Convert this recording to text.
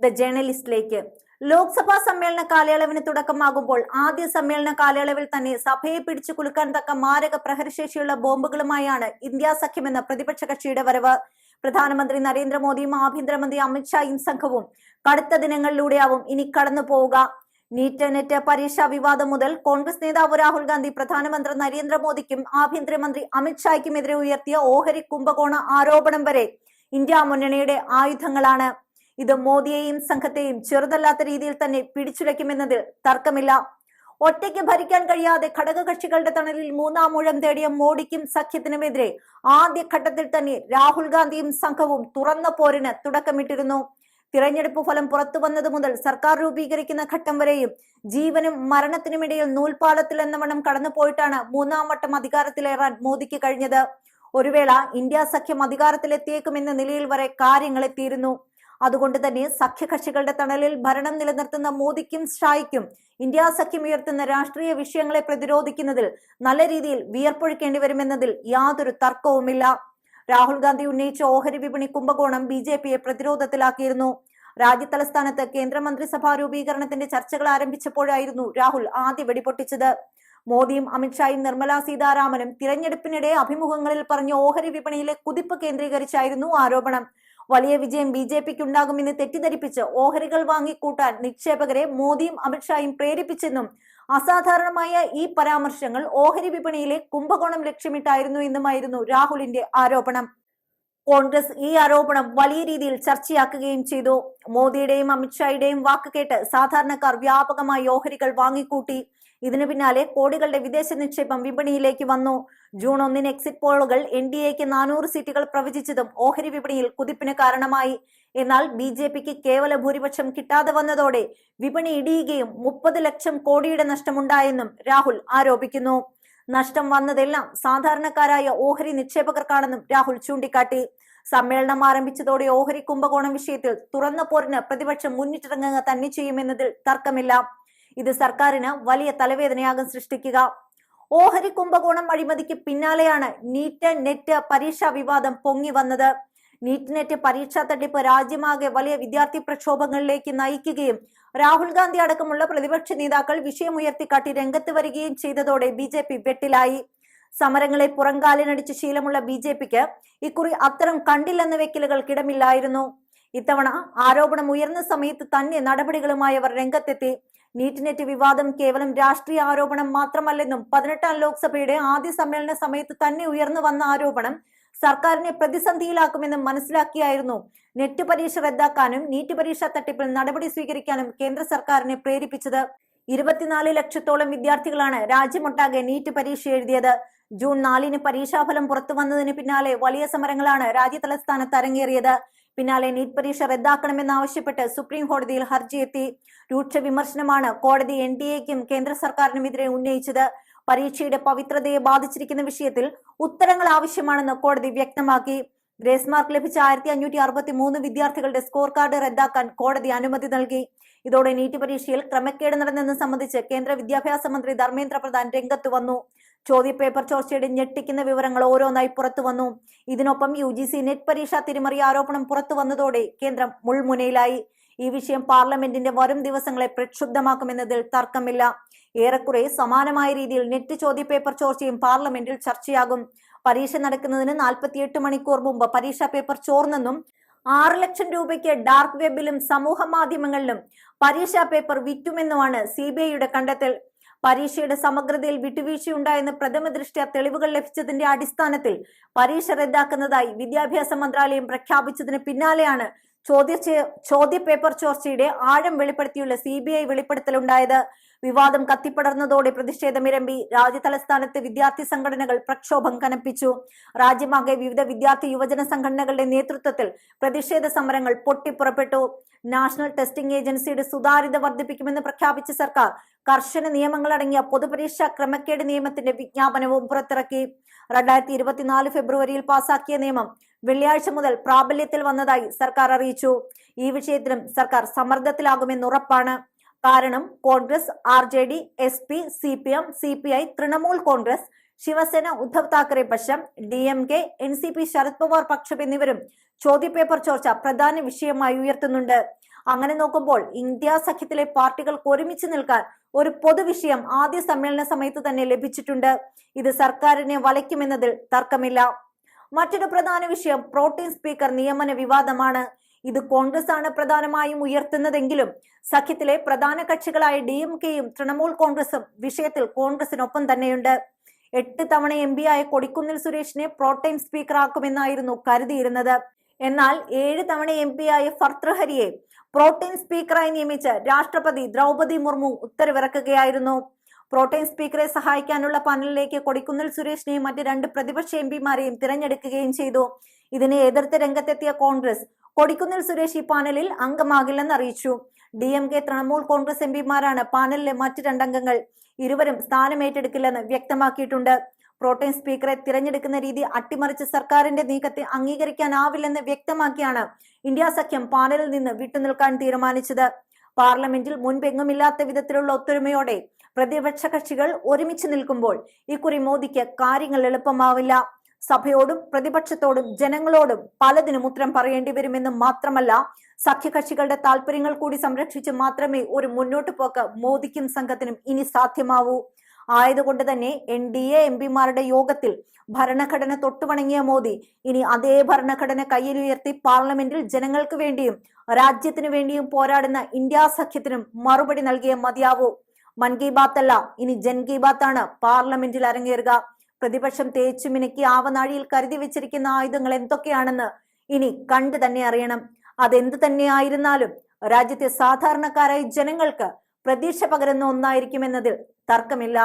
The ജേർണലിസ്റ്റിലേക്ക്. Lok Sabha സമ്മേളന കാലയളവിന് തുടക്കമാകുമ്പോൾ ആദ്യ സമ്മേളന കാലയളവിൽ തന്നെ സഭയെ പിടിച്ചു കുലുക്കാൻ തക്ക മാരക പ്രഹരശേഷിയുള്ള ബോംബുകളുമായാണ് ഇന്ത്യ സഖ്യമെന്ന പ്രതിപക്ഷ കക്ഷിയുടെ വരവ്. പ്രധാനമന്ത്രി നരേന്ദ്രമോദിയും ആഭ്യന്തരമന്ത്രി അമിത്ഷായും സംഘവും കടുത്ത ദിനങ്ങളിലൂടെയാവും ഇനി കടന്നു പോവുക. നീറ്റ് നെറ്റ് പരീക്ഷാ വിവാദം മുതൽ കോൺഗ്രസ് നേതാവ് രാഹുൽ ഗാന്ധി പ്രധാനമന്ത്രി നരേന്ദ്രമോദിക്കും ആഭ്യന്തരമന്ത്രി അമിത്ഷായ്ക്കുമെതിരെ ഉയർത്തിയ ഓഹരി കുംഭകോണ ആരോപണം വരെ ഇന്ത്യ മുന്നണിയുടെ ആയുധങ്ങളാണ്. ഇത് മോദിയെയും സംഘത്തെയും ചെറുതല്ലാത്ത രീതിയിൽ തന്നെ പിടിച്ചുലയ്ക്കുമെന്നതിൽ തർക്കമില്ല. ഒറ്റയ്ക്ക് ഭരിക്കാൻ കഴിയാതെ ഘടകകക്ഷികളുടെ തണലിൽ മൂന്നാം ഊഴം തേടിയ മോഡിക്കും സഖ്യത്തിനുമെതിരെ ആദ്യഘട്ടത്തിൽ തന്നെ രാഹുൽ ഗാന്ധിയും സംഘവും തുറന്ന പോരിന് തുടക്കമിട്ടിരുന്നു. തിരഞ്ഞെടുപ്പ് ഫലം പുറത്തു വന്നത് മുതൽ സർക്കാർ രൂപീകരിക്കുന്ന ഘട്ടം വരെയും ജീവനും മരണത്തിനുമിടയിൽ നൂൽപാലത്തിൽ എന്നവണ്ണം കടന്നുപോയിട്ടാണ് മൂന്നാം വട്ടം അധികാരത്തിലേറാൻ മോദിക്ക് കഴിഞ്ഞത്. ഒരു വേള ഇന്ത്യ സഖ്യം അധികാരത്തിലെത്തിയേക്കുമെന്ന നിലയിൽ വരെ കാര്യങ്ങൾ എത്തിയിരുന്നു. അതുകൊണ്ട് തന്നെ സഖ്യകക്ഷികളുടെ തണലിൽ ഭരണം നിലനിർത്തുന്ന മോദിക്കും ഷായ്ക്കും ഇന്ത്യ സഖ്യം ഉയർത്തുന്ന രാഷ്ട്രീയ വിഷയങ്ങളെ പ്രതിരോധിക്കുന്നതിൽ നല്ല രീതിയിൽ വിയർപ്പൊഴുക്കേണ്ടി വരുമെന്നതിൽ യാതൊരു തർക്കവുമില്ല. രാഹുൽ ഗാന്ധി ഉന്നയിച്ച ഓഹരി വിപണി കുംഭകോണം ബി.ജെ.പിയെ പ്രതിരോധത്തിലാക്കിയിരുന്നു. രാജ്യതലസ്ഥാനത്ത് കേന്ദ്രമന്ത്രിസഭാ രൂപീകരണത്തിന്റെ ചർച്ചകൾ ആരംഭിച്ചപ്പോഴായിരുന്നു രാഹുൽ ആദ്യ വെടിപൊട്ടിച്ചത്. മോദിയും അമിത്ഷായും നിർമ്മലാ സീതാരാമനും തിരഞ്ഞെടുപ്പിനിടെ അഭിമുഖങ്ങളിൽ പറഞ്ഞ ഓഹരി വിപണിയിലെ കുതിപ്പ് കേന്ദ്രീകരിച്ചായിരുന്നു ആരോപണം. വലിയ വിജയം ബി.ജെ.പിക്ക് ഉണ്ടാകുമെന്ന് തെറ്റിദ്ധരിപ്പിച്ച് ഓഹരികൾ വാങ്ങിക്കൂട്ടാൻ നിക്ഷേപകരെ മോദിയും അമിത്ഷായും പ്രേരിപ്പിച്ചെന്നും അസാധാരണമായ ഈ പരാമർശങ്ങൾ ഓഹരി വിപണിയിലെ കുംഭകോണം ലക്ഷ്യമിട്ടായിരുന്നു എന്നുമായിരുന്നു രാഹുലിന്റെ ആരോപണം. കോൺഗ്രസ് ഈ ആരോപണം വലിയ രീതിയിൽ ചർച്ചയാക്കുകയും ചെയ്തു. മോദിയുടെയും അമിത്ഷായുടെയും വാക്ക് കേട്ട് സാധാരണക്കാർ വ്യാപകമായി ഓഹരികൾ വാങ്ങിക്കൂട്ടി. ഇതിനു പിന്നാലെ കോടികളുടെ വിദേശ നിക്ഷേപം വിപണിയിലേക്ക് വന്നു. ജൂൺ 1 എക്സിറ്റ് പോളുകൾ NDAക്ക് 400 സീറ്റുകൾ പ്രവചിച്ചതും ഓഹരി വിപണിയിൽ കുതിപ്പിന് കാരണമായി. എന്നാൽ ബി.ജെ.പിക്ക് കേവല ഭൂരിപക്ഷം കിട്ടാതെ വന്നതോടെ വിപണി ഇടിയുകയും 30 ലക്ഷം കോടിയുടെ നഷ്ടമുണ്ടായെന്നും രാഹുൽ ആരോപിക്കുന്നു. നഷ്ടം വന്നതെല്ലാം സാധാരണക്കാരായ ഓഹരി നിക്ഷേപകർക്കാണെന്നും രാഹുൽ ചൂണ്ടിക്കാട്ടി. സമ്മേളനം ആരംഭിച്ചതോടെ ഓഹരി കുംഭകോണം വിഷയത്തിൽ തുറന്ന പോരിന് പ്രതിപക്ഷം മുന്നിട്ടിറങ്ങുക തന്നെ ചെയ്യുമെന്നതിൽ തർക്കമില്ല. ഇത് സർക്കാരിന് വലിയ തലവേദനയാകും സൃഷ്ടിക്കുക. ഓഹരി കുംഭകോണം അഴിമതിക്ക് പിന്നാലെയാണ് നീറ്റ് നെറ്റ് പരീക്ഷാ വിവാദം പൊങ്ങി വന്നത്. നീറ്റ് നെറ്റ് പരീക്ഷാ തട്ടിപ്പ് രാജ്യമാകെ വലിയ വിദ്യാർത്ഥി പ്രക്ഷോഭങ്ങളിലേക്ക് നയിക്കുകയും രാഹുൽ ഗാന്ധി അടക്കമുള്ള പ്രതിപക്ഷ നേതാക്കൾ വിഷയമുയർത്തിക്കാട്ടി രംഗത്ത് വരികയും ചെയ്തതോടെ ബി.ജെ.പി വെട്ടിലായി. സമരങ്ങളെ പുറംകാലിനടിച്ച് ശീലമുള്ള ബി.ജെ.പിക്ക് ഇക്കുറി അത്തരം കണ്ടില്ലെന്ന വെക്കലുകൾക്കിടമില്ലായിരുന്നു. ഇത്തവണ ആരോപണം ഉയർന്ന സമയത്ത് തന്നെ നടപടികളുമായി അവർ രംഗത്തെത്തി. നീറ്റ് നെറ്റ് വിവാദം കേവലം രാഷ്ട്രീയ ആരോപണം മാത്രമല്ലെന്നും 18ാം ലോക്സഭയുടെ ആദ്യ സമ്മേളന സമയത്ത് തന്നെ ഉയർന്നു വന്ന ആരോപണം സർക്കാരിനെ പ്രതിസന്ധിയിലാക്കുമെന്നും മനസ്സിലാക്കിയായിരുന്നു നെറ്റ് പരീക്ഷ റദ്ദാക്കാനും നീറ്റ് പരീക്ഷാ തട്ടിപ്പിൽ നടപടി സ്വീകരിക്കാനും കേന്ദ്ര സർക്കാരിനെ പ്രേരിപ്പിച്ചത്. 24 ലക്ഷത്തോളം വിദ്യാർത്ഥികളാണ് രാജ്യമൊട്ടാകെ നീറ്റ് പരീക്ഷ എഴുതിയത്. ജൂൺ 4 പരീക്ഷാഫലം പുറത്തു വന്നതിന് പിന്നാലെ വലിയ സമരങ്ങളാണ് രാജ്യതലസ്ഥാനത്ത് അരങ്ങേറിയത്. പിന്നാലെ നീറ്റ് പരീക്ഷ റദ്ദാക്കണമെന്നാവശ്യപ്പെട്ട് സുപ്രീം കോടതിയിൽ ഹർജിയെത്തി. രൂക്ഷ വിമർശനമാണ് കോടതി NDAക്കും കേന്ദ്ര സർക്കാരിനുമെതിരെ ഉന്നയിച്ചത്. പരീക്ഷയുടെ പവിത്രതയെ ബാധിച്ചിരിക്കുന്ന വിഷയത്തിൽ ഉത്തരങ്ങൾ ആവശ്യമാണെന്ന് കോടതി വ്യക്തമാക്കി. ഗ്രേസ് മാർക്ക് ലഭിച്ച 1563 വിദ്യാർത്ഥികളുടെ സ്കോർ കാർഡ് റദ്ദാക്കാൻ കോടതി അനുമതി നൽകി. ഇതോടെ നീറ്റ് പരീക്ഷയിൽ ക്രമക്കേട് നടന്നെന്ന് സംബന്ധിച്ച് കേന്ദ്ര വിദ്യാഭ്യാസ മന്ത്രി ധർമ്മേന്ദ്ര പ്രധാൻ രംഗത്ത് വന്നു. ചോദ്യപേപ്പർ ചോർച്ചയുടെ ഞെട്ടിക്കുന്ന വിവരങ്ങൾ ഓരോന്നായി പുറത്തു വന്നു. ഇതിനൊപ്പം UGC നെറ്റ് പരീക്ഷാ തിരിമറി ആരോപണം പുറത്തു വന്നതോടെ കേന്ദ്രം മുൾമുനയിലായി. ഈ വിഷയം പാർലമെന്റിന്റെ വരും ദിവസങ്ങളെ പ്രക്ഷുബ്ധമാക്കുമെന്നതിൽ തർക്കമില്ല. ഏറെക്കുറെ സമാനമായ രീതിയിൽ നെറ്റ് ചോദ്യപേപ്പർ ചോർച്ചയും പാർലമെന്റിൽ ചർച്ചയാകും. പരീക്ഷ നടക്കുന്നതിന് 48 മണിക്കൂർ മുമ്പ് പരീക്ഷാ പേപ്പർ ചോർന്നെന്നും 6 ലക്ഷം രൂപയ്ക്ക് ഡാർക്ക് വെബിലും സമൂഹ മാധ്യമങ്ങളിലും പരീക്ഷാ പേപ്പർ വിറ്റുമെന്നുമാണ് CBIയുടെ കണ്ടെത്തൽ. പരീക്ഷയുടെ സമഗ്രതയിൽ വിട്ടുവീഴ്ചയുണ്ടായെന്ന് പ്രഥമ ദൃഷ്ട്യാ തെളിവുകൾ ലഭിച്ചതിന്റെ അടിസ്ഥാനത്തിൽ പരീക്ഷ റദ്ദാക്കുന്നതായി വിദ്യാഭ്യാസ മന്ത്രാലയം പ്രഖ്യാപിച്ചതിന് പിന്നാലെയാണ് ചോദ്യപേപ്പർ ചോർച്ചയുടെ ആഴം വെളിപ്പെടുത്തിയുള്ള CBI വെളിപ്പെടുത്തലുണ്ടായത്. വിവാദം കത്തിപ്പടർന്നതോടെ പ്രതിഷേധമിരമ്പി. രാജ്യതലസ്ഥാനത്ത് വിദ്യാർത്ഥി സംഘടനകൾ പ്രക്ഷോഭം കനപ്പിച്ചു. രാജ്യമാകെ വിവിധ വിദ്യാർത്ഥി യുവജന സംഘടനകളുടെ നേതൃത്വത്തിൽ പ്രതിഷേധ സമരങ്ങൾ പൊട്ടിപ്പുറപ്പെട്ടു. നാഷണൽ ടെസ്റ്റിംഗ് ഏജൻസിയുടെ സുതാര്യത വർദ്ധിപ്പിക്കുമെന്ന് പ്രഖ്യാപിച്ച സർക്കാർ കർശന നിയമങ്ങളടങ്ങിയ പൊതുപരീക്ഷാ ക്രമക്കേട് നിയമത്തിന്റെ വിജ്ഞാപനവും പുറത്തിറക്കി. 2024 ഫെബ്രുവരിയിൽ പാസാക്കിയ നിയമം വെള്ളിയാഴ്ച മുതൽ പ്രാബല്യത്തിൽ വന്നതായി സർക്കാർ അറിയിച്ചു. ഈ വിഷയത്തിലും സർക്കാർ സമ്മർദ്ദത്തിലാകുമെന്നുറപ്പാണ്. കാരണം Congress, RJD, SP, CPM, CPI, Trinamool Congress, Shiv Sena, Uddhav Thackeray പക്ഷം, DMK, NCP, ശരത് പവാർ പക്ഷം എന്നിവരും ചോദ്യപേപ്പർ ചോർച്ച പ്രധാന വിഷയമായി ഉയർത്തുന്നുണ്ട്. അങ്ങനെ നോക്കുമ്പോൾ ഇന്ത്യ സഖ്യത്തിലെ പാർട്ടികൾക്ക് ഒരുമിച്ച് നിൽക്കാൻ ഒരു പൊതുവിഷയം ആദ്യ സമ്മേളന സമയത്ത് തന്നെ ലഭിച്ചിട്ടുണ്ട്. ഇത് സർക്കാരിനെ വലയ്ക്കുമെന്നതിൽ തർക്കമില്ല. മറ്റൊരു പ്രധാന വിഷയം പ്രോട്ടീൻ സ്പീക്കർ നിയമന വിവാദമാണ്. ഇത് കോൺഗ്രസ് ആണ് പ്രധാനമായും ഉയർത്തുന്നതെങ്കിലും സഖ്യത്തിലെ പ്രധാന കക്ഷികളായ DMKയും തൃണമൂൽ കോൺഗ്രസും വിഷയത്തിൽ കോൺഗ്രസിനൊപ്പം തന്നെയുണ്ട്. 8 തവണ MP ആയ കൊടിക്കുന്നിൽ സുരേഷിനെ പ്രോട്ടീൻ സ്പീക്കർ ആക്കുമെന്നായിരുന്നു കരുതിയിരുന്നത്. എന്നാൽ 7 തവണ MP ആയ ഭർതൃഹരിയെ പ്രോട്ടീൻ സ്പീക്കറായി നിയമിച്ച് രാഷ്ട്രപതി ദ്രൗപദി മുർമു ഉത്തരവിറക്കുകയായിരുന്നു. പ്രോട്ടീൻ സ്പീക്കറെ സഹായിക്കാനുള്ള പാനലിലേക്ക് കൊടിക്കുന്നിൽ സുരേഷിനെയും മറ്റ് 2 പ്രതിപക്ഷ MPമാരെയും തിരഞ്ഞെടുക്കുകയും ചെയ്തു. ഇതിനെ എതിർത്ത് രംഗത്തെത്തിയ കോൺഗ്രസ് കൊടിക്കുന്നിൽ സുരേഷ് ഈ പാനലിൽ അംഗമാകില്ലെന്ന് അറിയിച്ചു. DMK തൃണമൂൽ കോൺഗ്രസ് MPമാരാണ് പാനലിലെ മറ്റ് 2 അംഗങ്ങൾ. ഇരുവരും സ്ഥാനമേറ്റെടുക്കില്ലെന്ന് വ്യക്തമാക്കിയിട്ടുണ്ട്. പ്രോട്ടീൻ സ്പീക്കറെ തിരഞ്ഞെടുക്കുന്ന രീതി അട്ടിമറിച്ച് സർക്കാരിന്റെ നീക്കത്തെ അംഗീകരിക്കാനാവില്ലെന്ന് വ്യക്തമാക്കിയാണ് ഇന്ത്യ സഖ്യം പാനലിൽ നിന്ന് വിട്ടുനിൽക്കാൻ തീരുമാനിച്ചത്. പാർലമെന്റിൽ മുൻപെങ്ങുമില്ലാത്ത വിധത്തിലുള്ള ഒത്തൊരുമയോടെ പ്രതിപക്ഷ കക്ഷികൾ ഒരുമിച്ച് നിൽക്കുമ്പോൾ ഇക്കുറി മോദിക്ക് കാര്യങ്ങൾ എളുപ്പമാവില്ല. സഭയോടും പ്രതിപക്ഷത്തോടും ജനങ്ങളോടും പലതിനും ഉത്തരം പറയേണ്ടി വരുമെന്ന് മാത്രമല്ല, സഖ്യകക്ഷികളുടെ താല്പര്യങ്ങൾ കൂടി സംരക്ഷിച്ച് മാത്രമേ ഒരു മുന്നോട്ട് പോക്ക് മോദിക്കും സംഘത്തിനും ഇനി സാധ്യമാവൂ. ആയതുകൊണ്ട് തന്നെ NDA MPമാരുടെ യോഗത്തിൽ ഭരണഘടന തൊട്ടുവണങ്ങിയ മോദി ഇനി അതേ ഭരണഘടന കയ്യിലുയർത്തി പാർലമെന്റിൽ ജനങ്ങൾക്ക് വേണ്ടിയും രാജ്യത്തിനു വേണ്ടിയും പോരാടുന്ന ഇന്ത്യ സഖ്യത്തിനും മറുപടി നൽകിയേ മതിയാവൂ. മൻ കി ബാത്ത് അല്ല, ഇനി ജൻ കി ബാത്ത് ആണ് പാർലമെന്റിൽ അരങ്ങേറുക. പ്രതിപക്ഷം തേച്ചു മിനുക്കി ആവനാഴിയിൽ കരുതി വെച്ചിരിക്കുന്ന ആയുധങ്ങൾ എന്തൊക്കെയാണെന്ന് ഇനി കണ്ടു തന്നെ അറിയണം. അതെന്ത് തന്നെയായിരുന്നാലും രാജ്യത്തെ സാധാരണക്കാരായ ജനങ്ങൾക്ക് പ്രതീക്ഷ പകരുന്ന ഒന്നായിരിക്കുമെന്നതിൽ തർക്കമില്ല.